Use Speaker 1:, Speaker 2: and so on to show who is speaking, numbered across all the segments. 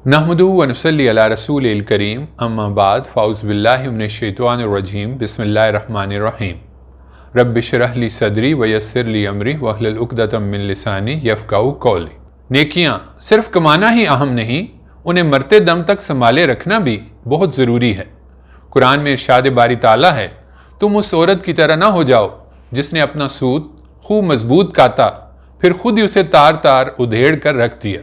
Speaker 1: نحمدہ و نصلی علی رسول الکریم اما بعد فاعوذ باللہ من الشیطان الرجیم بسم اللہ الرحمن الرحیم رب اشرح لی صدری ویسر لی امری واحلل عقدۃ من لسانی یفقہوا قولی۔ نیکیاں صرف کمانا ہی اہم نہیں، انہیں مرتے دم تک سنبھالے رکھنا بھی بہت ضروری ہے۔ قرآن میں ارشاد باری تعالیٰ ہے، تم اس عورت کی طرح نہ ہو جاؤ جس نے اپنا سوت خوب مضبوط کاتا پھر خود ہی اسے تار تار ادھیڑ کر رکھ دیا۔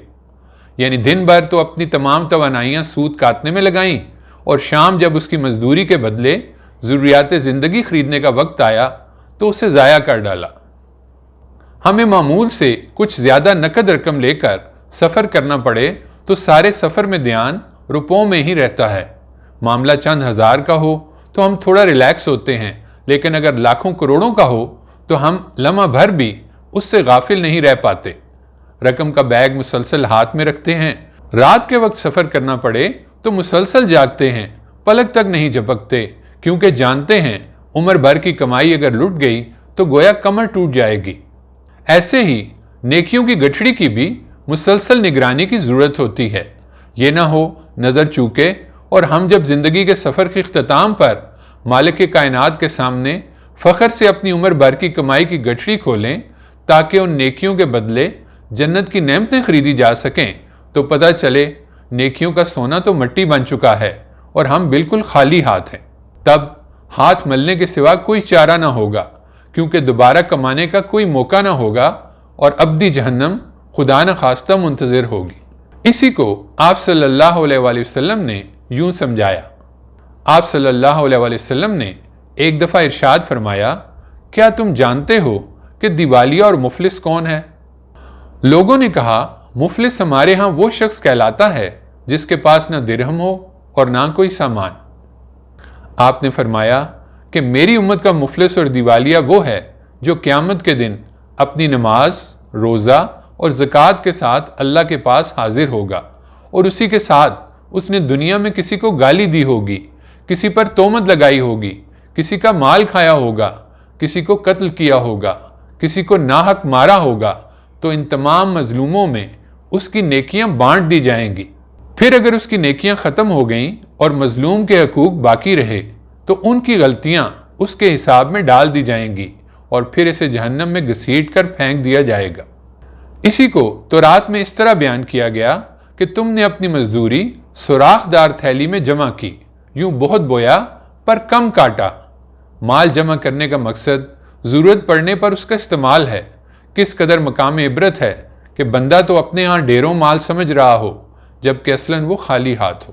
Speaker 1: یعنی دن بھر تو اپنی تمام توانائیاں سوت کاٹنے میں لگائیں اور شام جب اس کی مزدوری کے بدلے ضروریات زندگی خریدنے کا وقت آیا تو اسے ضائع کر ڈالا۔ ہمیں معمول سے کچھ زیادہ نقد رقم لے کر سفر کرنا پڑے تو سارے سفر میں دھیان روپوں میں ہی رہتا ہے۔ معاملہ چند ہزار کا ہو تو ہم تھوڑا ریلیکس ہوتے ہیں، لیکن اگر لاکھوں کروڑوں کا ہو تو ہم لمحہ بھر بھی اس سے غافل نہیں رہ پاتے۔ رقم کا بیگ مسلسل ہاتھ میں رکھتے ہیں، رات کے وقت سفر کرنا پڑے تو مسلسل جاگتے ہیں، پلک تک نہیں جھپکتے، کیونکہ جانتے ہیں عمر بھر کی کمائی اگر لٹ گئی تو گویا کمر ٹوٹ جائے گی۔ ایسے ہی نیکیوں کی گٹھڑی کی بھی مسلسل نگرانی کی ضرورت ہوتی ہے، یہ نہ ہو نظر چوکے اور ہم جب زندگی کے سفر کے اختتام پر مالک کائنات کے سامنے فخر سے اپنی عمر بھر کی کمائی کی گٹھڑی کھولیں تاکہ ان نیکیوں کے بدلے جنت کی نعمتیں خریدی جا سکیں، تو پتہ چلے نیکیوں کا سونا تو مٹی بن چکا ہے اور ہم بالکل خالی ہاتھ ہیں۔ تب ہاتھ ملنے کے سوا کوئی چارہ نہ ہوگا، کیونکہ دوبارہ کمانے کا کوئی موقع نہ ہوگا اور ابدی جہنم خدا نہ خواستہ منتظر ہوگی۔ اسی کو آپ صلی اللہ علیہ وآلہ وسلم نے یوں سمجھایا۔ آپ صلی اللہ علیہ وآلہ وسلم نے ایک دفعہ ارشاد فرمایا، کیا تم جانتے ہو کہ دیوالیہ اور مفلس کون ہے؟ لوگوں نے کہا، مفلس ہمارے ہاں وہ شخص کہلاتا ہے جس کے پاس نہ درہم ہو اور نہ کوئی سامان۔ آپ نے فرمایا کہ میری امت کا مفلس اور دیوالیہ وہ ہے جو قیامت کے دن اپنی نماز، روزہ اور زکوٰۃ کے ساتھ اللہ کے پاس حاضر ہوگا، اور اسی کے ساتھ اس نے دنیا میں کسی کو گالی دی ہوگی، کسی پر تہمت لگائی ہوگی، کسی کا مال کھایا ہوگا، کسی کو قتل کیا ہوگا، کسی کو ناحق مارا ہوگا، تو ان تمام مظلوموں میں اس کی نیکیاں بانٹ دی جائیں گی۔ پھر اگر اس کی نیکیاں ختم ہو گئیں اور مظلوم کے حقوق باقی رہے تو ان کی غلطیاں اس کے حساب میں ڈال دی جائیں گی اور پھر اسے جہنم میں گھسیٹ کر پھینک دیا جائے گا۔ اسی کو تورات میں اس طرح بیان کیا گیا کہ تم نے اپنی مزدوری سوراخ دار تھیلی میں جمع کی، یوں بہت بویا پر کم کاٹا۔ مال جمع کرنے کا مقصد ضرورت پڑنے پر اس کا استعمال ہے۔ کس قدر مقام عبرت ہے کہ بندہ تو اپنے ہاں ڈھیروں مال سمجھ رہا ہو جبکہ اصلاً وہ خالی ہاتھ ہو۔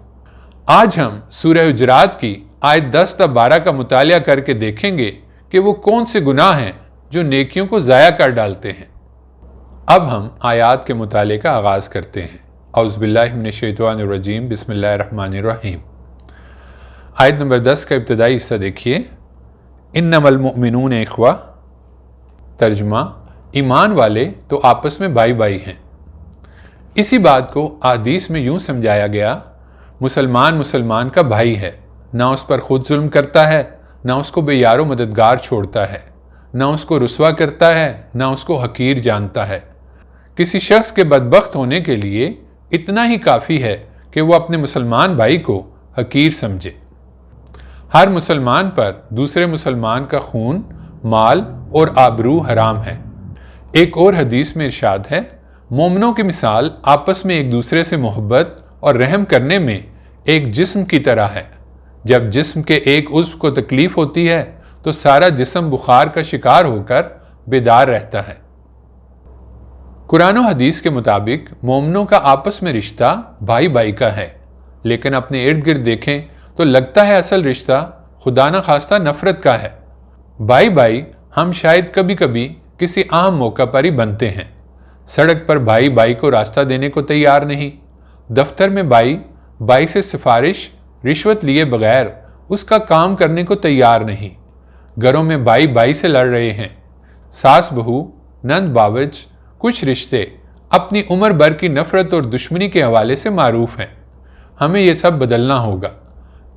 Speaker 1: آج ہم سورہ حجرات کی آیت 10 تا 12 کا مطالعہ کر کے دیکھیں گے کہ وہ کون سے گناہ ہیں جو نیکیوں کو ضائع کر ڈالتے ہیں۔ اب ہم آیات کے مطالعے کا آغاز کرتے ہیں۔ اعوذ باللہ من الشیطان الرجیم بسم اللہ الرحمن الرحیم۔ آیت نمبر 10 کا ابتدائی حصہ دیکھیے۔ انما المؤمنون اخوہ، ترجمہ، ایمان والے تو آپس میں بھائی بھائی ہیں۔ اسی بات کو احادیث میں یوں سمجھایا گیا، مسلمان کا بھائی ہے، نہ اس پر خود ظلم کرتا ہے، نہ اس کو بے یار و مددگار چھوڑتا ہے، نہ اس کو رسوا کرتا ہے، نہ اس کو حقیر جانتا ہے۔ کسی شخص کے بدبخت ہونے کے لیے اتنا ہی کافی ہے کہ وہ اپنے مسلمان بھائی کو حقیر سمجھے۔ ہر مسلمان پر دوسرے مسلمان کا خون، مال اور آبرو حرام ہے۔ ایک اور حدیث میں ارشاد ہے، مومنوں کی مثال آپس میں ایک دوسرے سے محبت اور رحم کرنے میں ایک جسم کی طرح ہے۔ جب جسم کے ایک عضو کو تکلیف ہوتی ہے تو سارا جسم بخار کا شکار ہو کر بیدار رہتا ہے۔ قرآن و حدیث کے مطابق مومنوں کا آپس میں رشتہ بھائی بھائی کا ہے، لیکن اپنے ارد گرد دیکھیں تو لگتا ہے اصل رشتہ خدا نہ خواستہ نفرت کا ہے۔ بھائی بھائی ہم شاید کبھی کبھی کسی عام موقع پر ہی بنتے ہیں۔ سڑک پر بھائی بھائی کو راستہ دینے کو تیار نہیں، دفتر میں بھائی سے سفارش رشوت لیے بغیر اس کا کام کرنے کو تیار نہیں، گھروں میں بھائی سے لڑ رہے ہیں، ساس بہو، نند باوج، کچھ رشتے اپنی عمر بھر کی نفرت اور دشمنی کے حوالے سے معروف ہیں۔ ہمیں یہ سب بدلنا ہوگا۔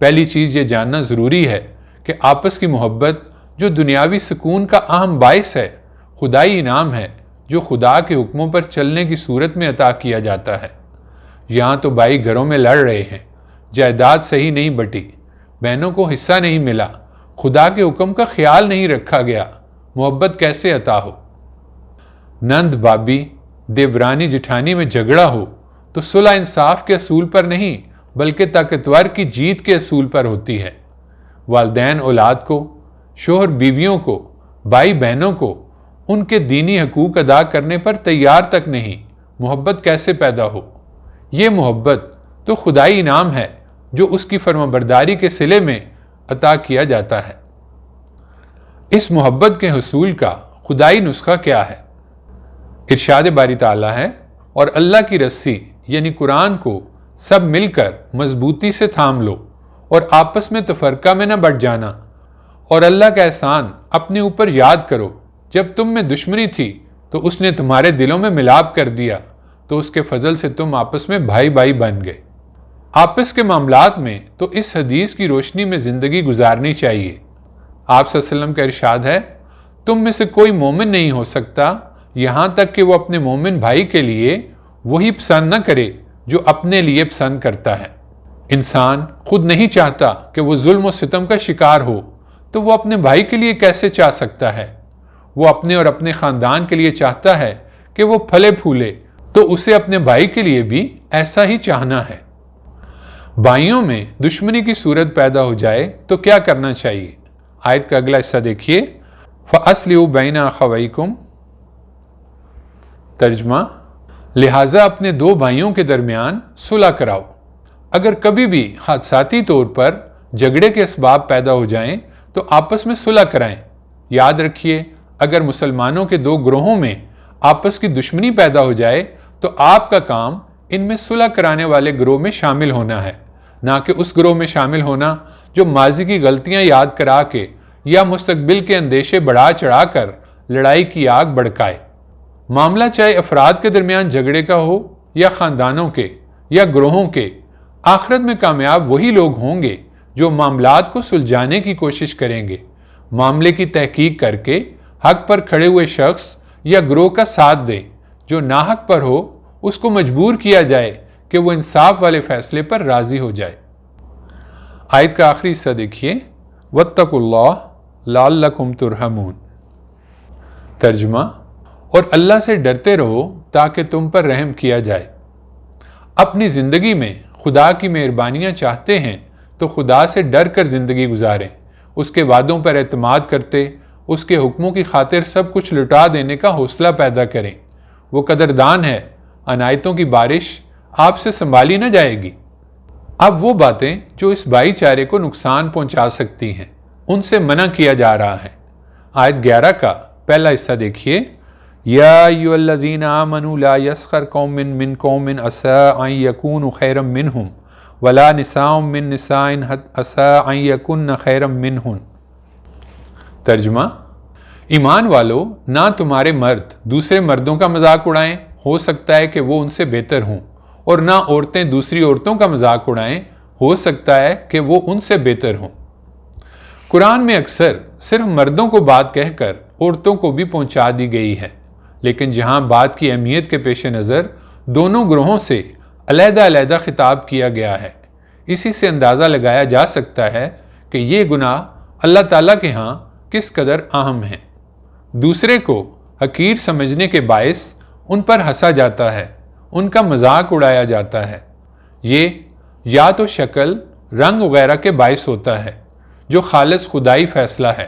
Speaker 1: پہلی چیز یہ جاننا ضروری ہے کہ آپس کی محبت جو دنیاوی سکون کا اہم باعث ہے، خدائی انعام ہے جو خدا کے حکموں پر چلنے کی صورت میں عطا کیا جاتا ہے۔ یہاں تو بھائی گھروں میں لڑ رہے ہیں، جائیداد صحیح نہیں بٹی، بہنوں کو حصہ نہیں ملا، خدا کے حکم کا خیال نہیں رکھا گیا، محبت کیسے عطا ہو؟ نند بابی، دیورانی جٹھانی میں جھگڑا ہو تو صلح انصاف کے اصول پر نہیں بلکہ طاقتور کی جیت کے اصول پر ہوتی ہے۔ والدین اولاد کو، شوہر بیویوں کو، بھائی بہنوں کو ان کے دینی حقوق ادا کرنے پر تیار تک نہیں، محبت کیسے پیدا ہو؟ یہ محبت تو خدائی انعام ہے جو اس کی فرمانبرداری کے صلے میں عطا کیا جاتا ہے۔ اس محبت کے حصول کا خدائی نسخہ کیا ہے؟ ارشاد باری تعالیٰ ہے، اور اللہ کی رسی یعنی قرآن کو سب مل کر مضبوطی سے تھام لو اور آپس میں تفرقہ میں نہ بٹ جانا، اور اللہ کا احسان اپنے اوپر یاد کرو، جب تم میں دشمنی تھی تو اس نے تمہارے دلوں میں ملاپ کر دیا، تو اس کے فضل سے تم آپس میں بھائی بھائی بن گئے۔ آپس کے معاملات میں تو اس حدیث کی روشنی میں زندگی گزارنی چاہیے۔ آپ صلی اللہ علیہ وسلم کا ارشاد ہے، تم میں سے کوئی مومن نہیں ہو سکتا یہاں تک کہ وہ اپنے مومن بھائی کے لیے وہی پسند نہ کرے جو اپنے لیے پسند کرتا ہے۔ انسان خود نہیں چاہتا کہ وہ ظلم و ستم کا شکار ہو تو وہ اپنے بھائی کے لیے کیسے چاہ سکتا ہے؟ وہ اپنے اور اپنے خاندان کے لیے چاہتا ہے کہ وہ پھلے پھولے، تو اسے اپنے بھائی کے لیے بھی ایسا ہی چاہنا ہے۔ بھائیوں میں دشمنی کی صورت پیدا ہو جائے تو کیا کرنا چاہیے؟ آیت کا اگلا حصہ دیکھیے، فَأَصْلِحُوا بَيْنَ أَخَوَيْكُمْ۔ ترجمہ، لہٰذا اپنے دو بھائیوں کے درمیان صلح کراؤ۔ اگر کبھی بھی حادثاتی طور پر جھگڑے کے اسباب پیدا ہو جائیں تو آپس میں صلح کرائیں۔ یاد رکھیے، اگر مسلمانوں کے دو گروہوں میں آپس کی دشمنی پیدا ہو جائے تو آپ کا کام ان میں صلح کرانے والے گروہ میں شامل ہونا ہے، نہ کہ اس گروہ میں شامل ہونا جو ماضی کی غلطیاں یاد کرا کے یا مستقبل کے اندیشے بڑھا چڑھا کر لڑائی کی آگ بھڑکائے۔ معاملہ چاہے افراد کے درمیان جھگڑے کا ہو یا خاندانوں کے یا گروہوں کے، آخرت میں کامیاب وہی لوگ ہوں گے جو معاملات کو سلجھانے کی کوشش کریں گے، معاملے کی تحقیق کر کے حق پر کھڑے ہوئے شخص یا گروہ کا ساتھ دے، جو ناحق پر ہو اس کو مجبور کیا جائے کہ وہ انصاف والے فیصلے پر راضی ہو جائے۔ آیت کا آخری حصہ دیکھیے، وَاتَّقُوا اللَّهَ لَعَلَّكُمْ تُرْحَمُونَ۔ ترجمہ، اور اللہ سے ڈرتے رہو تاکہ تم پر رحم کیا جائے۔ اپنی زندگی میں خدا کی مہربانیاں چاہتے ہیں تو خدا سے ڈر کر زندگی گزاریں، اس کے وعدوں پر اعتماد کرتے اس کے حکموں کی خاطر سب کچھ لٹا دینے کا حوصلہ پیدا کریں۔ وہ قدردان ہے، عنایتوں کی بارش آپ سے سنبھالی نہ جائے گی۔ اب وہ باتیں جو اس بھائی چارے کو نقصان پہنچا سکتی ہیں ان سے منع کیا جا رہا ہے۔ آیت 11 کا پہلا حصہ دیکھیے، یا ایھا الذین آمنوا لا یسخر قوم من قوم عسیٰ ان یکونوا خیرا منہم ولا نساء من نساء عسیٰ ان یکن خیرا منہن۔ ترجمہ، ایمان والو، نہ تمہارے مرد دوسرے مردوں کا مذاق اڑائیں، ہو سکتا ہے کہ وہ ان سے بہتر ہوں، اور نہ عورتیں دوسری عورتوں کا مذاق اڑائیں، ہو سکتا ہے کہ وہ ان سے بہتر ہوں۔ قرآن میں اکثر صرف مردوں کو بات کہہ کر عورتوں کو بھی پہنچا دی گئی ہے، لیکن جہاں بات کی اہمیت کے پیش نظر دونوں گروہوں سے علیحدہ علیحدہ خطاب کیا گیا ہے، اسی سے اندازہ لگایا جا سکتا ہے کہ یہ گناہ اللہ تعالیٰ کے ہاں کس قدر اہم ہیں۔ دوسرے کو حقیر سمجھنے کے باعث ان پر ہنسا جاتا ہے، ان کا مذاق اڑایا جاتا ہے۔ یہ یا تو شکل، رنگ وغیرہ کے باعث ہوتا ہے جو خالص خدائی فیصلہ ہے،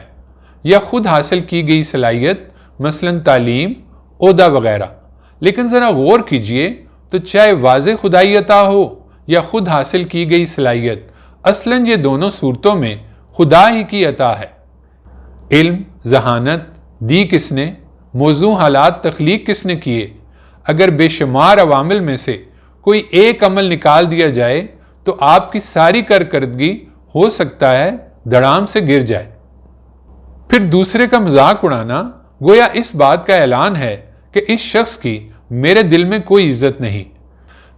Speaker 1: یا خود حاصل کی گئی صلاحیت، مثلاً تعلیم، عہدہ وغیرہ۔ لیکن ذرا غور کیجئے تو چاہے واضح خدائی عطا ہو یا خود حاصل کی گئی صلاحیت، اصلاً یہ دونوں صورتوں میں خدا ہی کی عطا ہے۔ علم، ذہانت دی کس نے؟ موضوع حالات تخلیق کس نے کیے؟ اگر بے شمار عوامل میں سے کوئی ایک عمل نکال دیا جائے تو آپ کی ساری کارکردگی ہو سکتا ہے دھڑام سے گر جائے۔ پھر دوسرے کا مذاق اڑانا گویا اس بات کا اعلان ہے کہ اس شخص کی میرے دل میں کوئی عزت نہیں۔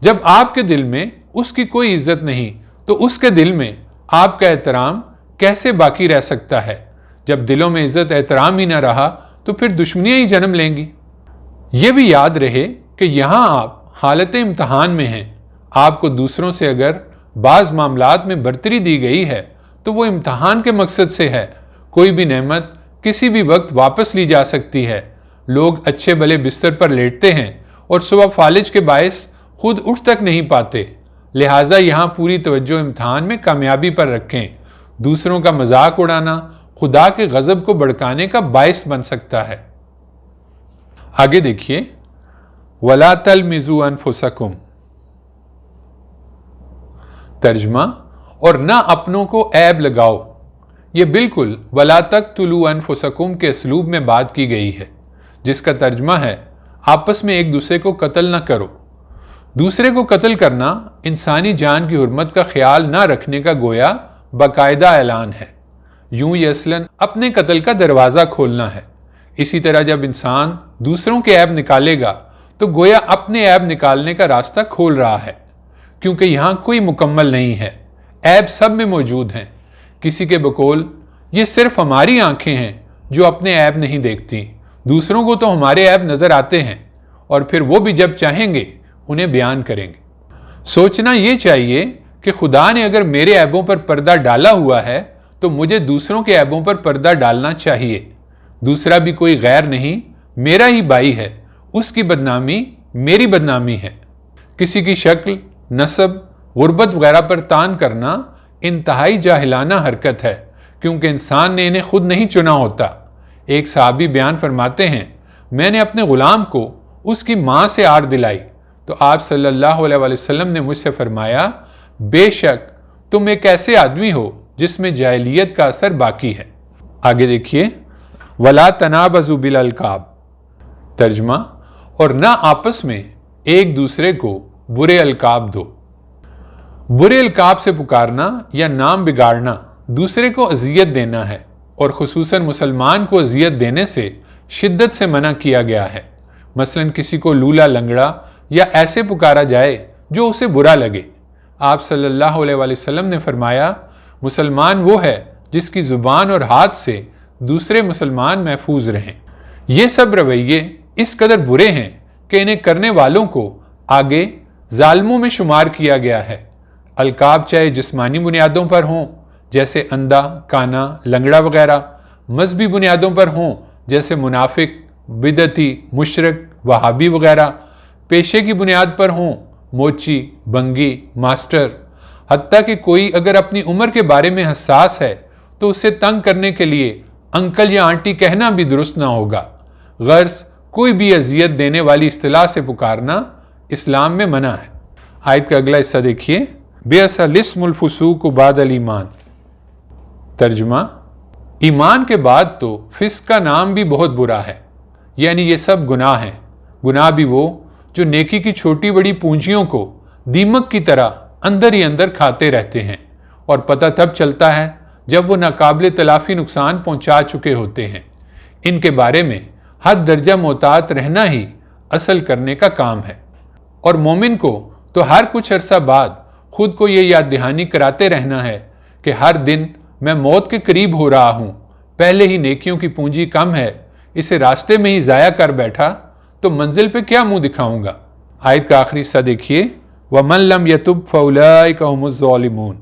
Speaker 1: جب آپ کے دل میں اس کی کوئی عزت نہیں تو اس کے دل میں آپ کا احترام کیسے باقی رہ سکتا ہے؟ جب دلوں میں عزت احترام ہی نہ رہا تو پھر دشمنیاں ہی جنم لیں گی۔ یہ بھی یاد رہے کہ یہاں آپ حالت امتحان میں ہیں، آپ کو دوسروں سے اگر بعض معاملات میں برتری دی گئی ہے تو وہ امتحان کے مقصد سے ہے۔ کوئی بھی نعمت کسی بھی وقت واپس لی جا سکتی ہے۔ لوگ اچھے بھلے بستر پر لیٹتے ہیں اور صبح فالج کے باعث خود اٹھ تک نہیں پاتے، لہٰذا یہاں پوری توجہ امتحان میں کامیابی پر رکھیں۔ دوسروں کا مذاق اڑانا خدا کے غضب کو بھڑکانے کا باعث بن سکتا ہے۔ آگے دیکھیے، وَلَا تَلْمِزُوا أَنفُسَكُمْ، ترجمہ، اور نہ اپنوں کو عیب لگاؤ۔ یہ بالکل وَلَا تَقْتُلُوا أَنفُسَكُمْ کے اسلوب میں بات کی گئی ہے، جس کا ترجمہ ہے آپس میں ایک دوسرے کو قتل نہ کرو۔ دوسرے کو قتل کرنا انسانی جان کی حرمت کا خیال نہ رکھنے کا گویا باقاعدہ اعلان ہے۔ یوں یہ اصلاً اپنے قتل کا دروازہ کھولنا ہے۔ اسی طرح جب انسان دوسروں کے عیب نکالے گا تو گویا اپنے عیب نکالنے کا راستہ کھول رہا ہے، کیونکہ یہاں کوئی مکمل نہیں ہے، عیب سب میں موجود ہیں۔ کسی کے بقول یہ صرف ہماری آنکھیں ہیں جو اپنے عیب نہیں دیکھتی، دوسروں کو تو ہمارے عیب نظر آتے ہیں اور پھر وہ بھی جب چاہیں گے انہیں بیان کریں گے۔ سوچنا یہ چاہیے کہ خدا نے اگر میرے عیبوں پر پردہ ڈالا ہوا ہے تو مجھے دوسروں کے عیبوں پر پردہ ڈالنا چاہیے۔ دوسرا بھی کوئی غیر نہیں، میرا ہی بھائی ہے، اس کی بدنامی میری بدنامی ہے۔ کسی کی شکل، نسب، غربت وغیرہ پر تان کرنا انتہائی جاہلانہ حرکت ہے، کیونکہ انسان نے انہیں خود نہیں چنا ہوتا۔ ایک صحابی بیان فرماتے ہیں، میں نے اپنے غلام کو اس کی ماں سے آر دلائی تو آپ صلی اللہ علیہ وسلم نے مجھ سے فرمایا، بے شک تم ایک ایسے آدمی ہو جس میں جاہلیت کا اثر باقی ہے۔ آگے دیکھیے، وَلَا تَنَابَزُوا بِالْأَلْقَابِ، ترجمہ، اور نہ آپس میں ایک دوسرے کو برے القاب دو۔ برے القاب سے پکارنا یا نام بگاڑنا دوسرے کو اذیت دینا ہے، اور خصوصاً مسلمان کو اذیت دینے سے شدت سے منع کیا گیا ہے۔ مثلاً کسی کو لولا لنگڑا یا ایسے پکارا جائے جو اسے برا لگے۔ آپ صلی اللہ علیہ وسلم نے فرمایا، مسلمان وہ ہے جس کی زبان اور ہاتھ سے دوسرے مسلمان محفوظ رہیں۔ یہ سب رویے اس قدر برے ہیں کہ انہیں کرنے والوں کو آگے ظالموں میں شمار کیا گیا ہے۔ القاب چاہے جسمانی بنیادوں پر ہوں جیسے اندھا، کانا، لنگڑا وغیرہ، مذہبی بنیادوں پر ہوں جیسے منافق، بدعتی، مشرک، وہابی وغیرہ، پیشے کی بنیاد پر ہوں موچی، بنگی، ماسٹر، حتیٰ کہ کوئی اگر اپنی عمر کے بارے میں حساس ہے تو اسے تنگ کرنے کے لیے انکل یا آنٹی کہنا بھی درست نہ ہوگا۔ غرض کوئی بھی اذیت دینے والی اصطلاح سے پکارنا اسلام میں منع ہے۔ آیت کا اگلا حصہ دیکھیے، بئس الاسم الفسوق بعد الایمان، ترجمہ، ایمان کے بعد تو فسق کا نام بھی بہت برا ہے، یعنی یہ سب گناہ ہیں، گناہ بھی وہ جو نیکی کی چھوٹی بڑی پونجیوں کو دیمک کی طرح اندر ہی اندر کھاتے رہتے ہیں، اور پتہ تب چلتا ہے جب وہ ناقابل تلافی نقصان پہنچا چکے ہوتے ہیں۔ ان کے بارے میں حد درجہ محتاط رہنا ہی اصل کرنے کا کام ہے، اور مومن کو تو ہر کچھ عرصہ بعد خود کو یہ یاد دہانی کراتے رہنا ہے کہ ہر دن میں موت کے قریب ہو رہا ہوں، پہلے ہی نیکیوں کی پونجی کم ہے، اسے راستے میں ہی ضائع کر بیٹھا تو منزل پہ کیا منہ دکھاؤں گا۔ آیت کا آخری حصہ دیکھیے، وَمَن لَّمْ يَتُبْ فَأُولَٰئِكَ هُمُ الظَّالِمُونَ،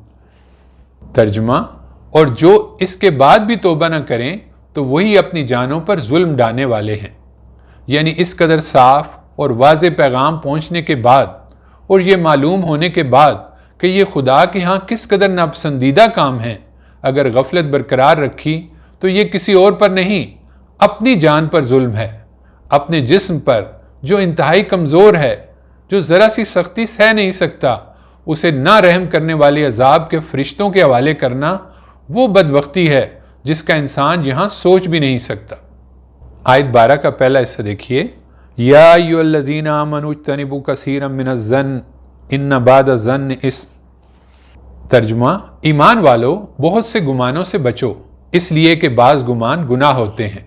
Speaker 1: ترجمہ، اور جو اس کے بعد بھی توبہ نہ کریں تو وہی اپنی جانوں پر ظلم ڈالنے والے ہیں۔ یعنی اس قدر صاف اور واضح پیغام پہنچنے کے بعد اور یہ معلوم ہونے کے بعد کہ یہ خدا کے ہاں کس قدر ناپسندیدہ کام ہے، اگر غفلت برقرار رکھی تو یہ کسی اور پر نہیں، اپنی جان پر ظلم ہے، اپنے جسم پر جو انتہائی کمزور ہے، جو ذرا سی سختی سہ نہیں سکتا، اسے نہ رحم کرنے والے عذاب کے فرشتوں کے حوالے کرنا وہ بدبختی ہے جس کا انسان یہاں سوچ بھی نہیں سکتا۔ آیت 12 کا پہلا حصہ دیکھیے، یا ایھا الذین آمنوا اجتنبوا کثیرا من الظن ان بعض الظن اثم، ترجمہ، ایمان والو بہت سے گمانوں سے بچو، اس لیے کہ بعض گمان گناہ ہوتے ہیں۔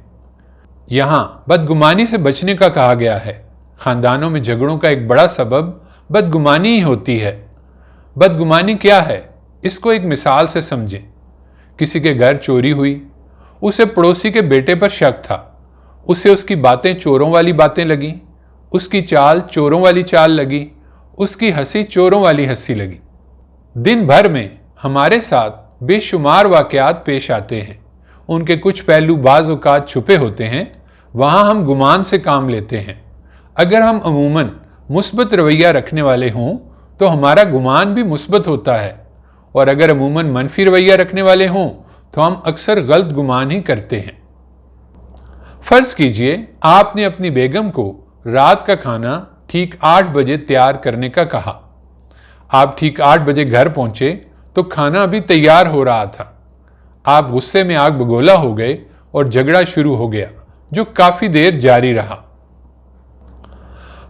Speaker 1: یہاں بدگمانی سے بچنے کا کہا گیا ہے۔ خاندانوں میں جھگڑوں کا ایک بڑا سبب بدگمانی ہی ہوتی ہے۔ بدگمانی کیا ہے؟ اس کو ایک مثال سے سمجھیں۔ کسی کے گھر چوری ہوئی، اسے پڑوسی کے بیٹے پر شک تھا، اسے اس کی باتیں چوروں والی باتیں لگیں، اس کی چال چوروں والی چال لگی، اس کی ہنسی چوروں والی ہنسی لگی۔ دن بھر میں ہمارے ساتھ بے شمار واقعات پیش آتے ہیں، ان کے کچھ پہلو بعض اوقات چھپے ہوتے ہیں، وہاں ہم گمان سے کام لیتے ہیں۔ اگر ہم عموماً مثبت رویہ رکھنے والے ہوں تو ہمارا گمان بھی مثبت ہوتا ہے، اور اگر عموماً منفی رویہ رکھنے والے ہوں تو ہم اکثر غلط گمان ہی کرتے ہیں۔ فرض کیجئے آپ نے اپنی بیگم کو رات کا کھانا ٹھیک 8 بجے تیار کرنے کا کہا۔ آپ ٹھیک 8 بجے گھر پہنچے تو کھانا ابھی تیار ہو رہا تھا۔ آپ غصے میں آگ بگولا ہو گئے اور جھگڑا شروع ہو گیا جو کافی دیر جاری رہا۔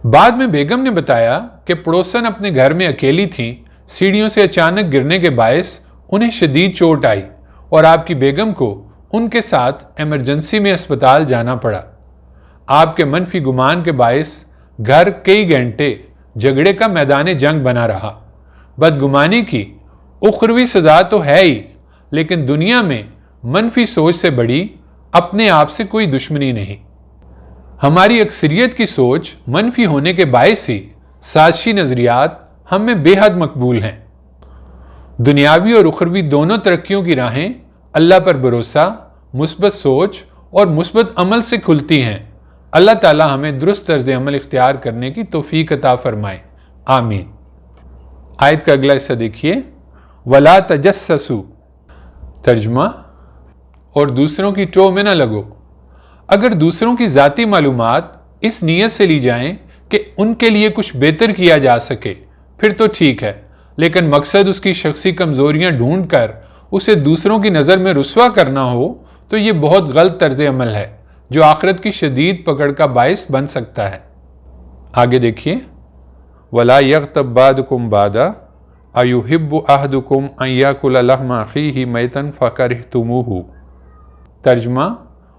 Speaker 1: بعد میں بیگم نے بتایا کہ پڑوسن اپنے گھر میں اکیلی تھیں، سیڑھیوں سے اچانک گرنے کے باعث انہیں شدید چوٹ آئی اور آپ کی بیگم کو ان کے ساتھ ایمرجنسی میں اسپتال جانا پڑا۔ آپ کے منفی گمان کے باعث گھر کئی گھنٹے جھگڑے کا میدان جنگ بنا رہا۔ بدگمانی کی اخروی سزا تو ہے ہی، لیکن دنیا میں منفی سوچ سے بڑی اپنے آپ سے کوئی دشمنی نہیں۔ ہماری اکثریت کی سوچ منفی ہونے کے باعث ہی سازشی نظریات ہم میں بے حد مقبول ہیں۔ دنیاوی اور اخروی دونوں ترقیوں کی راہیں اللہ پر بھروسہ، مثبت سوچ اور مثبت عمل سے کھلتی ہیں۔ اللہ تعالی ہمیں درست طرز عمل اختیار کرنے کی توفیق عطا فرمائے، آمین۔ آیت کا اگلا حصہ دیکھیے، وَلَا تَجَسَّسُوا، ترجمہ، اور دوسروں کی ٹو میں نہ لگو۔ اگر دوسروں کی ذاتی معلومات اس نیت سے لی جائیں کہ ان کے لیے کچھ بہتر کیا جا سکے پھر تو ٹھیک ہے، لیکن مقصد اس کی شخصی کمزوریاں ڈھونڈ کر اسے دوسروں کی نظر میں رسوا کرنا ہو تو یہ بہت غلط طرز عمل ہے جو آخرت کی شدید پکڑ کا باعث بن سکتا ہے۔ آگے دیکھیے، وَلَا يَغْتَبْ بَعْضُكُمْ بَعْضًا أَيُحِبُّ أَحَدُكُمْ أَن يَأْكُلَ لَحْمَ أَخِيهِ مَيْتًا فَكَرِهْتُمُوهُ، ترجمہ،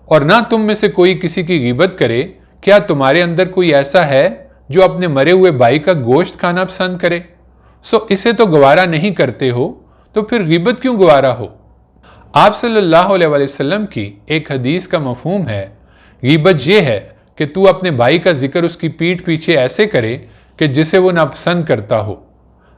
Speaker 1: اور نہ تم میں سے کوئی کسی کی غیبت کرے، کیا تمہارے اندر کوئی ایسا ہے جو اپنے مرے ہوئے بھائی کا گوشت کھانا پسند کرے؟ سو اسے تو گوارا نہیں کرتے ہو تو پھر غیبت کیوں گوارا ہو؟ آپ صلی اللہ علیہ وسلم کی ایک حدیث کا مفہوم ہے، غیبت یہ ہے کہ تو اپنے بھائی کا ذکر اس کی پیٹھ پیچھے ایسے کرے کہ جسے وہ ناپسند کرتا ہو۔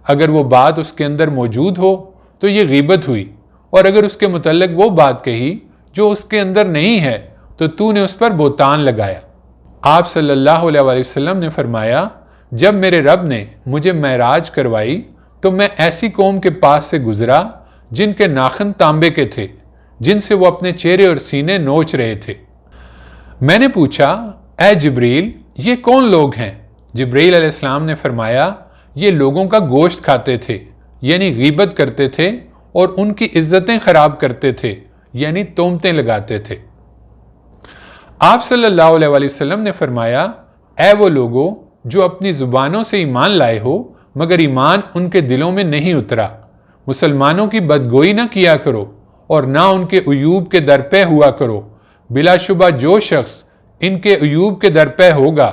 Speaker 1: اگر وہ بات اس کے اندر موجود ہو تو یہ غیبت ہوئی، اور اگر اس کے متعلق وہ بات کہی جو اس کے اندر نہیں ہے تو نے اس پر بہتان لگایا۔ آپ صلی اللہ علیہ وسلم نے فرمایا، جب میرے رب نے مجھے معراج کروائی تو میں ایسی قوم کے پاس سے گزرا جن کے ناخن تانبے کے تھے، جن سے وہ اپنے چہرے اور سینے نوچ رہے تھے۔ میں نے پوچھا، اے جبریل، یہ کون لوگ ہیں؟ جبریل علیہ السلام نے فرمایا، یہ لوگوں کا گوشت کھاتے تھے، یعنی غیبت کرتے تھے، اور ان کی عزتیں خراب کرتے تھے، یعنی تہمتیں لگاتے تھے۔ آپ صلی اللہ علیہ وسلم نے فرمایا، اے وہ لوگوں جو اپنی زبانوں سے ایمان لائے ہو مگر ایمان ان کے دلوں میں نہیں اترا، مسلمانوں کی بدگوئی نہ کیا کرو اور نہ ان کے عیوب کے درپے ہوا کرو۔ بلا شبہ جو شخص ان کے عیوب کے درپے ہوگا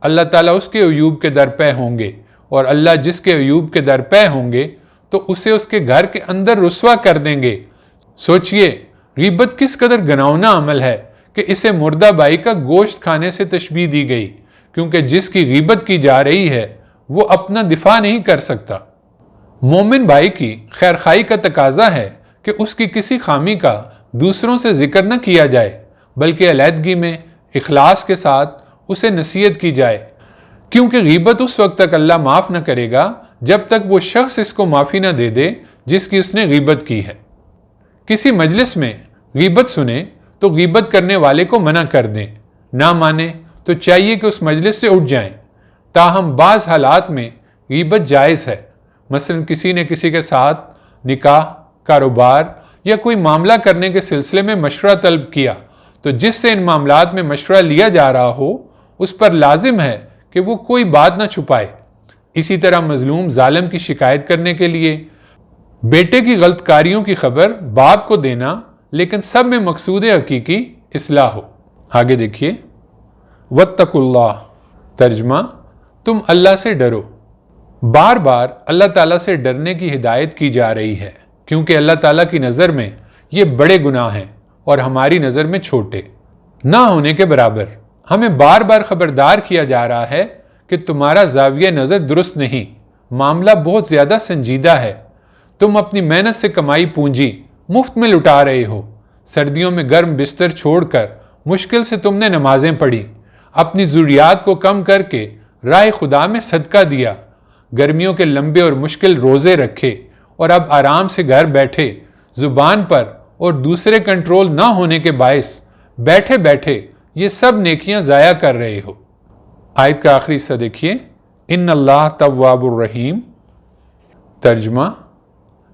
Speaker 1: اللہ تعالیٰ اس کے عیوب کے درپے ہوں گے، اور اللہ جس کے عیوب کے درپے ہوں گے تو اسے اس کے گھر کے اندر رسوا کر دیں گے۔ سوچئے غیبت کس قدر گناؤنا عمل ہے کہ اسے مردہ بھائی کا گوشت کھانے سے تشبیہ دی گئی، کیونکہ جس کی غیبت کی جا رہی ہے وہ اپنا دفاع نہیں کر سکتا۔ مومن بھائی کی خیرخواہی کا تقاضا ہے کہ اس کی کسی خامی کا دوسروں سے ذکر نہ کیا جائے، بلکہ علیحدگی میں اخلاص کے ساتھ اسے نصیحت کی جائے، کیونکہ غیبت اس وقت تک اللہ معاف نہ کرے گا جب تک وہ شخص اس کو معافی نہ دے دے جس کی اس نے غیبت کی ہے۔ کسی مجلس میں غیبت سنیں تو غیبت کرنے والے کو منع کر دیں، نہ مانے تو چاہیے کہ اس مجلس سے اٹھ جائیں۔ تاہم بعض حالات میں غیبت جائز ہے، مثلا کسی نے کسی کے ساتھ نکاح، کاروبار یا کوئی معاملہ کرنے کے سلسلے میں مشورہ طلب کیا تو جس سے ان معاملات میں مشورہ لیا جا رہا ہو اس پر لازم ہے کہ وہ کوئی بات نہ چھپائے۔ اسی طرح مظلوم ظالم کی شکایت کرنے کے لیے بیٹے کی غلط کاریوں کی خبر باپ کو دینا، لیکن سب میں مقصود حقیقی اصلاح ہو۔ آگے دیکھیے، واتقوا اللہ، ترجمہ، تم اللہ سے ڈرو۔ بار بار اللہ تعالیٰ سے ڈرنے کی ہدایت کی جا رہی ہے، کیونکہ اللہ تعالیٰ کی نظر میں یہ بڑے گناہ ہیں اور ہماری نظر میں چھوٹے، نہ ہونے کے برابر۔ ہمیں بار بار خبردار کیا جا رہا ہے کہ تمہارا زاویہ نظر درست نہیں، معاملہ بہت زیادہ سنجیدہ ہے۔ تم اپنی محنت سے کمائی پونجی مفت میں لٹا رہے ہو۔ سردیوں میں گرم بستر چھوڑ کر مشکل سے تم نے نمازیں پڑھی، اپنی ضروریات کو کم کر کے راہ خدا میں صدقہ دیا، گرمیوں کے لمبے اور مشکل روزے رکھے، اور اب آرام سے گھر بیٹھے زبان پر اور دوسرے کنٹرول نہ ہونے کے باعث بیٹھے بیٹھے یہ سب نیکیاں ضائع کر رہے ہو۔ آیت کا آخری حصہ دیکھیے، ان اللہ تواب الرحیم۔ ترجمہ: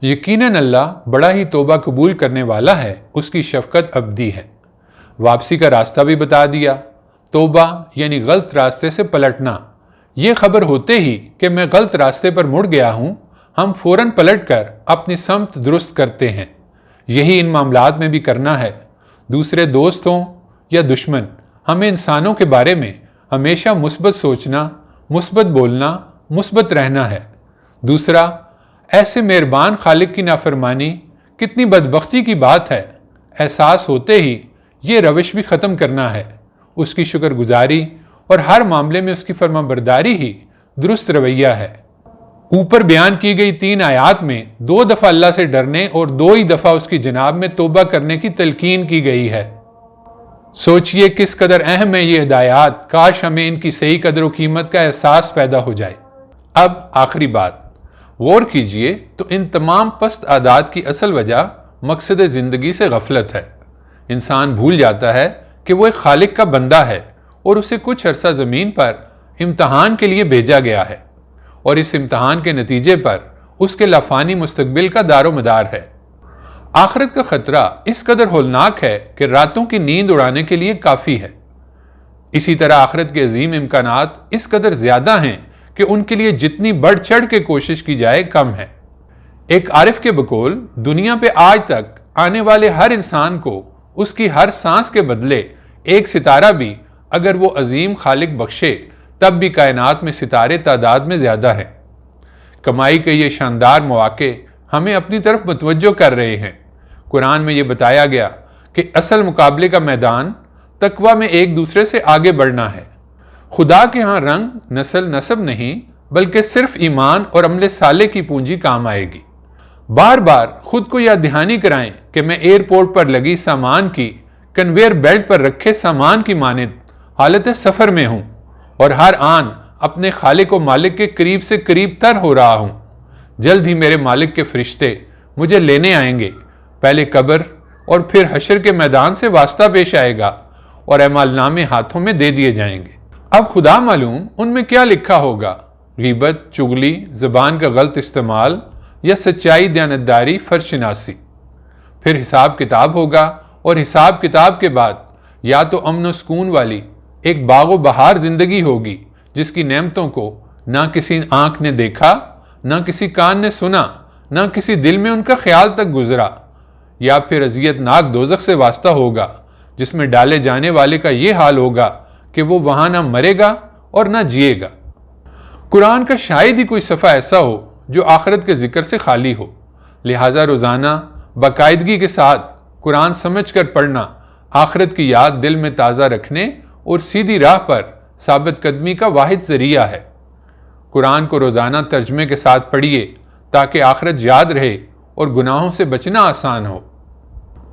Speaker 1: یقیناً اللہ بڑا ہی توبہ قبول کرنے والا ہے، اس کی شفقت ابدی ہے۔ واپسی کا راستہ بھی بتا دیا۔ توبہ یعنی غلط راستے سے پلٹنا۔ یہ خبر ہوتے ہی کہ میں غلط راستے پر مڑ گیا ہوں، ہم فوراً پلٹ کر اپنی سمت درست کرتے ہیں۔ یہی ان معاملات میں بھی کرنا ہے۔ دوسرے دوست ہوں یا دشمن، ہمیں انسانوں کے بارے میں ہمیشہ مثبت سوچنا، مثبت بولنا، مثبت رہنا ہے۔ دوسرا، ایسے مہربان خالق کی نافرمانی کتنی بدبختی کی بات ہے، احساس ہوتے ہی یہ روش بھی ختم کرنا ہے۔ اس کی شکر گزاری اور ہر معاملے میں اس کی فرما برداری ہی درست رویہ ہے۔ اوپر بیان کی گئی 3 آیات میں 2 دفعہ اللہ سے ڈرنے اور 2 ہی دفعہ اس کی جناب میں توبہ کرنے کی تلقین کی گئی ہے۔ سوچئے کس قدر اہم ہے یہ ہدایات، کاش ہمیں ان کی صحیح قدر و قیمت کا احساس پیدا ہو جائے۔ اب آخری بات، غور کیجئے تو ان تمام پست عادات کی اصل وجہ مقصد زندگی سے غفلت ہے۔ انسان بھول جاتا ہے کہ وہ ایک خالق کا بندہ ہے اور اسے کچھ عرصہ زمین پر امتحان کے لیے بھیجا گیا ہے، اور اس امتحان کے نتیجے پر اس کے لافانی مستقبل کا دار و مدار ہے۔ آخرت کا خطرہ اس قدر ہولناک ہے کہ راتوں کی نیند اڑانے کے لیے کافی ہے۔ اسی طرح آخرت کے عظیم امکانات اس قدر زیادہ ہیں کہ ان کے لیے جتنی بڑھ چڑھ کے کوشش کی جائے کم ہے۔ ایک عارف کے بقول دنیا پہ آج تک آنے والے ہر انسان کو اس کی ہر سانس کے بدلے ایک ستارہ بھی اگر وہ عظیم خالق بخشے تب بھی کائنات میں ستارے تعداد میں زیادہ ہیں۔ کمائی کے یہ شاندار مواقع ہمیں اپنی طرف متوجہ کر رہے ہیں۔ قرآن میں یہ بتایا گیا کہ اصل مقابلے کا میدان تقویٰ میں ایک دوسرے سے آگے بڑھنا ہے۔ خدا کے ہاں رنگ، نسل، نسب نہیں بلکہ صرف ایمان اور عمل صالح کی پونجی کام آئے گی۔ بار بار خود کو یاد دہانی کرائیں کہ میں ایئرپورٹ پر لگی سامان کی کنویئر بیلٹ پر رکھے سامان کی مانند حالت سفر میں ہوں، اور ہر آن اپنے خالق و مالک کے قریب سے قریب تر ہو رہا ہوں۔ جلد ہی میرے مالک کے فرشتے مجھے لینے آئیں گے، پہلے قبر اور پھر حشر کے میدان سے واسطہ پیش آئے گا اور اعمال نامے ہاتھوں میں دے دیے جائیں گے۔ اب خدا معلوم ان میں کیا لکھا ہوگا، غیبت، چغلی، زبان کا غلط استعمال یا سچائی، دیانتداری، فرض شناسی۔ پھر حساب کتاب ہوگا، اور حساب کتاب کے بعد یا تو امن و سکون والی ایک باغ و بہار زندگی ہوگی جس کی نعمتوں کو نہ کسی آنکھ نے دیکھا، نہ کسی کان نے سنا، نہ کسی دل میں ان کا خیال تک گزرا، یا پھر اذیت ناک دوزخ سے واسطہ ہوگا جس میں ڈالے جانے والے کا یہ حال ہوگا کہ وہ وہاں نہ مرے گا اور نہ جیے گا۔ قرآن کا شاید ہی کوئی صفحہ ایسا ہو جو آخرت کے ذکر سے خالی ہو، لہٰذا روزانہ باقاعدگی کے ساتھ قرآن سمجھ کر پڑھنا آخرت کی یاد دل میں تازہ رکھنے اور سیدھی راہ پر ثابت قدمی کا واحد ذریعہ ہے۔ قرآن کو روزانہ ترجمے کے ساتھ پڑھیے تاکہ آخرت یاد رہے اور گناہوں سے بچنا آسان ہو۔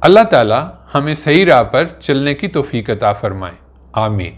Speaker 1: اللہ تعالی ہمیں صحیح راہ پر چلنے کی توفیق عطا فرمائے، آمین۔